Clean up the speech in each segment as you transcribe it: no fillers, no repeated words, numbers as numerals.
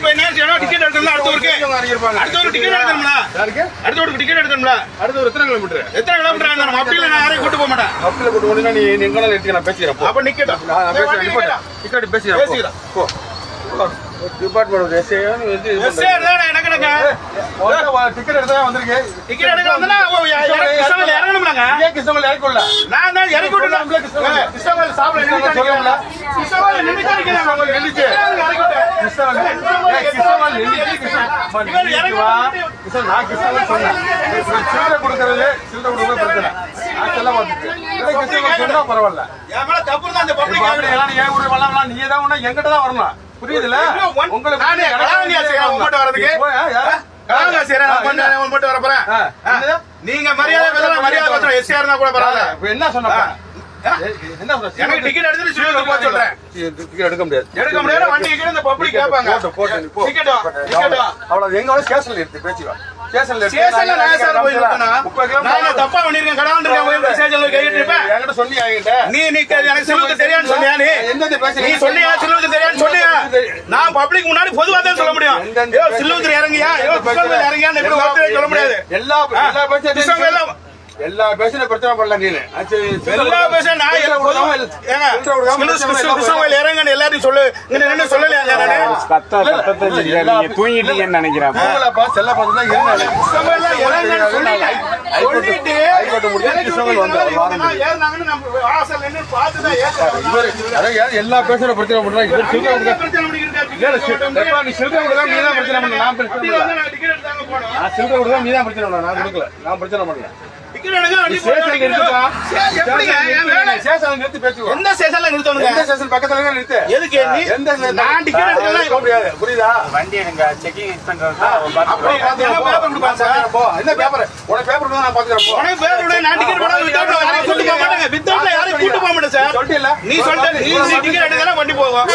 இப்ப என்ன செய்யணும்? டிக்கெட் எடுக்கணும்ல அடுத்த ஊருக்கு. அடுத்த ஊருக்கு டிக்கெட் எடுக்கணும்ல. அடுத்த ஊருக்கு டிக்கெட் எடுக்கணும்ல. அடுத்த ஊர் எத்தனை கிலோமீட்டர்? எத்தனை கிலோமீட்டர் ஆகும்? நம்ம அப்படில நான் யாரையும் கூட்டி போக மாட்டேன். அப்படில கூட்டி போனா நீ எங்கனால எடுத்து நான் பேசிக்கிறேன். அப்ப நிக்கடா. நான் பேசிக்கிறேன். டிக்கெட் பேசிக்கிறேன். போ. டிபார்ட்மென்ட் எஸ்ஏ வந்து எஸ்ஏ தான எனக்குங்க. டிக்கெட் எடுத்தா வந்திருக்கே. டிக்கெட் எடுக்க வந்தனா கிருஷ்ணவேல் இறங்கணும்லங்க. ஏன் கிருஷ்ணவேல் இறக்கல? நான் தான் இறக்கி விட்டேன். கிருஷ்ணவேல் சாப்பிட நின்னு சொல்லுங்க. கிருஷ்ணவேல் நின்னு கேக்குறாங்க. அவங்க நின்னுச்சு. கிருஷ்ணவேல் நின்னுச்சு. கிருஷ்ணவேல் இறங்கி வா. நான் கிருஷ்ணவேல் சொன்னேன். சில்லறை கொடுக்கறது சில்லறை கொடுக்கறது பிரச்சனை. நான் சொல்ல மாட்டேன். கிருஷ்ணவேல் சொன்னா பரவாயில்ல. என் மேல தப்பு தான். அந்த பப்ளிக் எல்லாம் ஏன் ஊரு வரலாம். நீ தான் உன்ன எங்கிட்ட தான் வரணும். புரியுதுல? உங்களுக்கு நானே கலாநியா செய்றேன். உங்கட்ட வரதுக்கு கலாநியா செய்றேன். நான் உங்கட்ட வர போறேன். நீங்க மரியாதை பேசலாம். மரியாதை பேசலாம். எஸ்ஆர் இருந்தா கூட பரவாயில்ல. இப்போ என்ன சொன்னப்ப என்ன சொல்ற? எனக்கு டிக்கெட் எடுத்து ஸ்ரீலங்கா போக சொல்றேன். டிக்கெட் எடுக்க முடியாது. எடுக்க முடியாது. வண்டி கிட்ட இந்த பப்ளிக் கேட்பாங்க. போட்டு டிக்கெட் அவ்வளவு எங்க ஸ்டேஷன்ல இருக்கு பேசிவா. ஸ்டேஷன்ல நான் சார் போய் இருக்கேனா? நான் தப்பா பண்ணிருக்கேன். கடான்னு இருக்கேன். ஸ்டேஷன்ல கேட்டிட்டு இருப்பேன். என்கிட்ட சொன்னியா? என்கிட்ட நீ எனக்கு சிலுவுக்கு தெரியான்னு சொன்னியா? நீ என்னது பேச? நீ சொன்னியா சிலுவுக்கு தெரியான்னு சொன்னியா? நான் பப்ளிக் முன்னாடி பொதுவா தான் சொல்ல முடியும். ஏ சிலுவுக்கு இறங்கியா? ஏ கிருஷ்ணவேல் இறங்கியான்னு எப்படி வார்த்தை சொல்ல முடியாது. எல்லா பேசுறதும் எல்லா பேசுன பிரச்சனை பண்ணல. நீ எல்லா பேச நான் கிருஷ்ணவேல் இறங்கன்னு எல்லாத்தையும் சொல்லு. என்ன சொல்லலையா? நீங்க தூங்கிட்டீங்கன்னு நினைக்கிறேன். செல்ல பார்த்தா எல்லா பேசுற பிரச்சனை பண்றாங்க. நீ சில்லறை கொடுக்காம நீ தான் பிரச்சனை பண்ண. நான் பிரச்சனை பண்ணல. நான் சில்லறை கொடுக்காம நீ தான் பிரச்சனை பண்ண. நான் கொடுக்கல. நான் பிரச்சனை பண்ணல. வண்டி எடுங்க செக்கிங் இன்ஸ்பெக்டர் நீ சொல்லிட்டு வண்டி போகும்.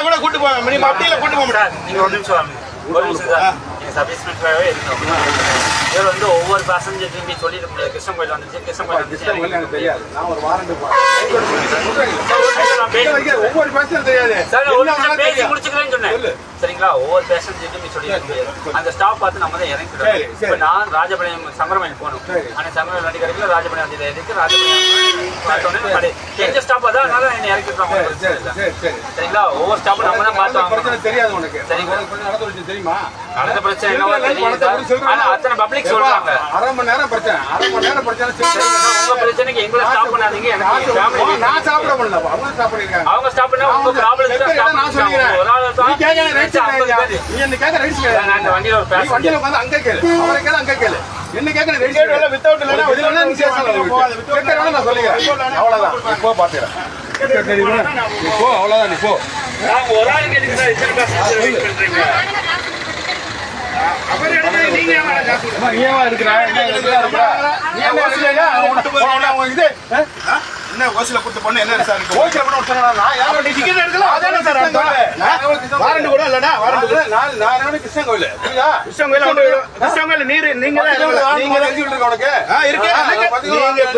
கூட கூட்டு போவேன். அப்படியில கூட்டு போக முடியாது. ஒரு நிமிஷம் சப் இன்ஸ்பெக்டராகவே இருக்கணும். இவர் வந்து ஒவ்வொரு பேசஞ்சர்லையும் சொல்லிட முடியாது. கிருஷ்ணன் கோயில் வந்துச்சு, கிருஷ்ணன் கோயில் வந்துச்சு. தெரியாது. நான் ஒரு வாரண்ட் ஒவ்வொரு பேசஞ்சர் தெரியாது. பேசி முடிச்சுக்கிறேன்னு சொன்னேன். சரிங்களா? ஒவ்வொரு பேசஞ்சர்லையும் சொல்லிட முடியாது. அந்த ஸ்டாப் பார்த்து நம்ம தான் இறங்கிட்டோம். இப்போ நான் ராஜபாளையம் சங்கரமயம் போகணும். ஆனால் சங்கரமயம் வண்டி கிடைக்கல. ராஜபாளையம் வண்டியில் இருக்கு. ராஜபாளையம் பார்த்தோன்னே தெரிஞ்ச ஸ்டாப் தான். அதனால என்னை இறக்கிட்டோம். சரிங்களா? ஒவ்வொரு ஸ்டாப்பும் நம்ம தான் பார்த்தோம். தெரியாது உனக்கு. சரிங்களா? தெரியுமா? நடந்த பிரச்சனை என்னவோ தெரியுது. ஆனா அத்தனை பப்ளிக் சொல்றாங்க. அரை மணி நேரம் பிரச்சனை. அரை மணி நேரம் பிரச்சனை. உங்க பிரச்சனைக்கு எங்களை ஸ்டாப் பண்ணாதீங்க. எனக்கு நான் சாப்பிட முடியல. அவங்க ஸ்டாப் பண்ணிருக்காங்க. அவங்க ஸ்டாப் பண்ணா உங்க ப்ராப்ளம் நான் சொல்லிக்கிறேன். ஒரு ஆள் தான். நீ கேக்குற ரைட்ஸ் நீ என்ன கேக்குற ரைட்ஸ் கேளு. நான் இந்த வண்டியில ஒரு பேசஞ்சர் வண்டியில உட்கார்ந்து அங்க கேளு. அவரை கேளு அங்க கேளு. என்ன கேக்குற ரைட்ஸ் கேளு. வித்தவுட் இல்லனா இதுல நீ சேசல போகாத. வித்தவுட் நான் சொல்லிக்கிறேன். அவ்வளவுதான். நீ போ பாத்துறேன். தெரியுமா? நீ போ அவ்வளவுதான். நீ போ. நான் ஒரு ஆள் கேக்குறேன். இத்தனை பேசஞ்சர் வெயிட் பண்றீங்க. அவர் எடுத்து நீங்க ஏமா காசு நீங்க இருக்குறா நீ ஓசிலயா உனக்கு இது என்ன ஓசில கூட்டி பண்ண என்ன சார் இருக்கு ஓசில பண்ண சொன்னா நான் யாரோ டிக்கெட் எடுக்கல அதானே சார் வாரண்ட் கூட இல்லடா வாரண்ட் நான் என்ன கிருஷ்ணன் கோயில் புரியுதா கிருஷ்ணன் கோயில் நீங்க தான் எலிஜிபிள் இருக்கு உனக்கு இருக்கு நீங்க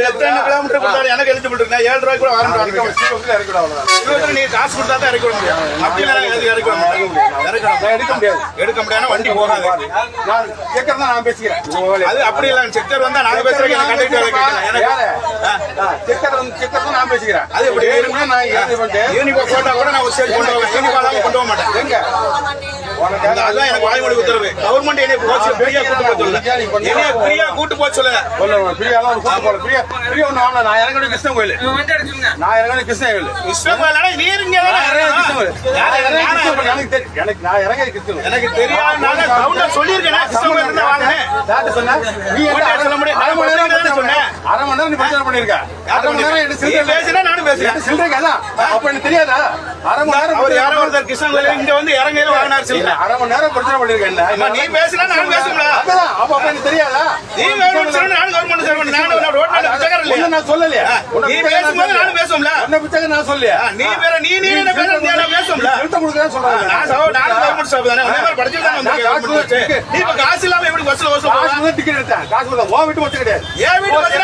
எத்தனை கிலோமீட்டர் கொடுத்தாலும் எனக்கு எலிஜிபிள் இருக்கு 7 ரூபாய் கூட வாரண்ட் வாங்கிக்கலாம் இருக்கு அவ்வளவுதான் நீ காசு கொடுத்தா தான் இறக்க முடியும் அப்படி இல்ல இறக்க முடியாது எடுக்க முடியாத வண்டி போகாது நான் கேக்குறதா நான் பேசிக்கிறேன் அது அப்படி இல்ல செக்கர் வந்தா நான் பேசுறேன் எனக்கு கண்டக்டர் எனக்கு செக்கர் நான் பேசிக்கிறேன் அது எப்படி இருக்குன்னா நான் ஏது பண்ணிட்டேன் யூனிஃபார்ம் போட்டா கூட நான் ஒரு சேல் கொண்டு வரேன் யூனிஃபார்ம் கொண்டு வர மாட்டேன் எங்க உனக்கு அதான் எனக்கு வாய்மொழி உத்தரவு கவர்மெண்ட் என்னை போச்சு ஃப்ரீயா கூட்டு போக சொல்லுங்க என்னைய ஃப்ரீயா கூட்டு போக சொல்லுங்க ஃப்ரீயாலாம் ஒரு கூட்டு போற ஃப்ரீயா ஒண்ணு நான் இறங்கணும் கிருஷ்ணன் கோயில் நான் இறங்கணும் கிருஷ்ணன் கோயில் கிருஷ்ணன் கோயில் நீ இருங்க எனக்கு நான் இறங்கி கிருஷ்ணன் எனக்கு தெரியாது நான் கவுண்டர் சொல்லியிருக்கேன் கிருஷ்ணன் கோயில் இருந்தா வாங்கினேன் யார்கிட்ட சொன்ன நீ என்ன சொல்ல முடியும் அரை மணி நேரம் சொன்னேன் அரை மணி நேரம் நீ பிரச்சனை பண்ணிருக்க அரை மணி நேரம் என்ன சில்லறை பேசினா நானும் பேசுறேன் சில்லறைக்கு அதான் அப்ப எனக்கு தெரியாதா அரை மணி நேரம் அவர் யாரோ ஒருத்தர் கிருஷ்ணன் கோயில் இங்க வந்து இறங்கையில வாங்கினார் சில்லறை அரை மணி நேரம் பிரச்சனை பண்ணிருக்கேன் நீ பேசினா நானும் பேசும்ல அதான் அப்ப எனக்கு தெரியாதா நீ கவர்மெண்ட் சொல்ற நானும் கவர்மெண்ட் சொல்றேன் நானும் ரோட்ல பிச்சைக்கார இல்ல நான் சொல்லலையா நீ பேசும்போது நானும் பேசும்ல என்ன பிச்சைக்கார நான் சொல்லலையா நீ வேற நீ என்ன பேசுற நான் பேசும்ல எழுத்து கொடுக்கறேன் சொல்றேன் நான் கவர்மெண்ட் ஸ்டாஃப் தானே உன்னை மாதிரி படிச்சு தான் வந்திருக்கேன் நீ இப்ப காசு இல்லாம எப்படி பஸ்ல காசு டிக்கெட் எடுத்தேன் காசு கொடுத்தா ஓ வீட்டு பஸ் கிடையாது ஏன் வீட்டு பஸ்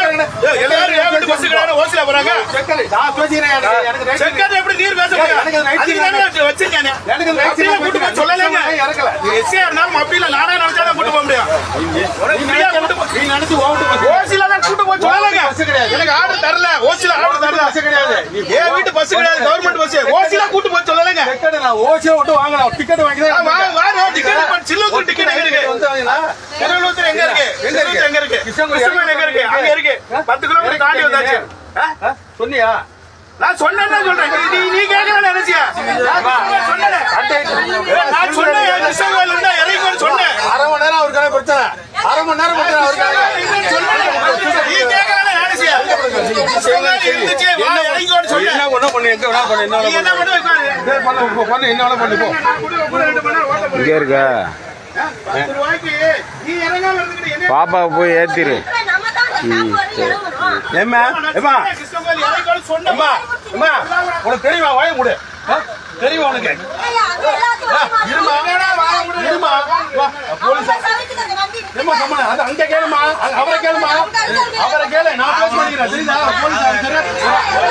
எல்லாரும் ஏன் வீட்டு பஸ் கிடையாது ஓசில போறாங்க செக்கர் நான் பேசிறேன் எனக்கு செக்கர் எப்படி நீர் எனக்கு ரைட் வச்சிருக்கானே எனக்கு ரைட் கூட்டு போய் சொல்லலைங்க இறக்கல எஸ்ஏ இருந்தாலும் அப்படி இல்ல நானே நினைச்சாதான் கூட்டு போக முடியும் நீ நினைச்சு ஓட்டு ஓசில தான் கூட்டு போய் சொல்லலைங்க பஸ் கிடையாது எனக்கு ஆர்டர் தரல ஓசில ஆர்டர் தரல பஸ் கிடையாது என் வீட்டு பஸ் கிடையாது கவர்மெண்ட் பஸ் ஓசில கூட்டு போய் சொல்லலைங்க டிக்கெட் நான் ஓசில விட்டு வாங்கலாம் டிக்கெட் வாங்கி தான் வாங்க டிக்கெட் சில்லூர் டிக்கெட் எங்க இருக்கு திருவள்ளூர் எங்க இருக்கு எங்க இருக்கு கிருஷ்ணகிரி எங்க இருக்கு அங்க இருக்கு 10 கிலோமீட்டர் தாண்டி வந்தாச்சு சொன்னியா நான் சொன்னேன்னு சொல்றேன் நீ கேட்கல நினைச்சியா சொன்னேன் நான் சொன்னேன் கிருஷ்ணகிரில இருந்தா இறங்கி சொன்னேன் அரை மணி நேரம் அவருக்கான பிரச்சனை அரை மணி நேரம் பிரச்சனை அவருக்காக நீ கேட்கல நினைச்சியா இருந்துச்சு வா இறங்கி சொன்னேன் என்ன ஒண்ணு பண்ணு எங்க வேணா பண்ணு என்ன நீ என்ன பண்ணுவ பண்ணு என்ன வேணா பண்ணு போ இங்கே இருக்க 10 ரூபாய்க்கு நீ இறங்காம இருந்துட்டு என்ன பாப்பாவை போய் ஏத்திரு. ஏம்மா ஏம்மா கிருஷ்ணகிரி இறங்கி சொன்னேன் அம்மா அம்மா உனக்கு தெரியுமா வாய மூடு தெரியுமா உனக்கு இருமா இருமா வா போலீஸ் ஏம்மா கம்மன அது அங்க கேளுமா அவரை கேளுமா அவரை கேளு நான் பேச பண்ணிக்கிறேன் தெரியுதா போலீஸ்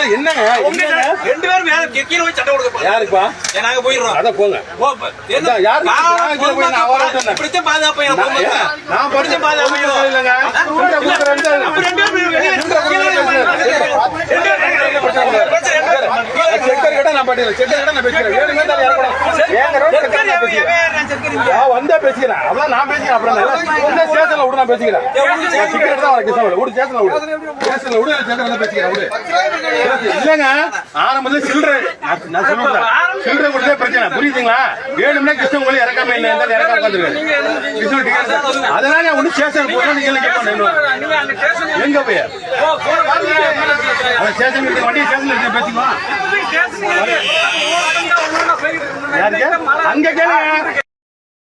என்னங்க ரெண்டு பேரும் மேல கீழே போய் சண்டை கொடுக்க யாருப்பா நாங்க போயிடுறோம் அதான் போங்க என்ன யாரு இப்படித்தான் பாதுகாப்பு நான் படிச்ச பாதுகாப்பு இல்லைங்க செக்கர் கிட்ட நான் பாட்டிக்கிறேன் செக்கர் கிட்ட நான் பேசுறேன் வந்தா பேசிக்கிறேன் அவ்வளவு நான் பேசிக்கிறேன் அப்புறம் என்ன ஸ்டேஷன்ல விடு நான் பேசிக்கிறேன் டிக்கெட் தான் வரக்கு சார் விடு ஸ்டேஷன்ல விடு ஸ்டேஷன்ல விடு ஸ்டேஷன்ல பேசிக்கிறேன் விடு இல்லங்க ஆரம்பத்துல சில்லறை நான் சொல்றேன் சில்லறை கொடுத்தே பிரச்சனை புரியுதுங்களா வேணும்னா கிருஷ்ணன் இறக்காம இல்லை இறக்காம உட்காந்துருக்கேன் அதனால ஒண்ணு ஸ்டேஷன் போறோம் நீங்க கேட்கணும் எங்க போய் ஸ்டேஷன் வண்டி ஸ்டேஷன்ல பேசிக்கலாம் அங்க கேளுங்க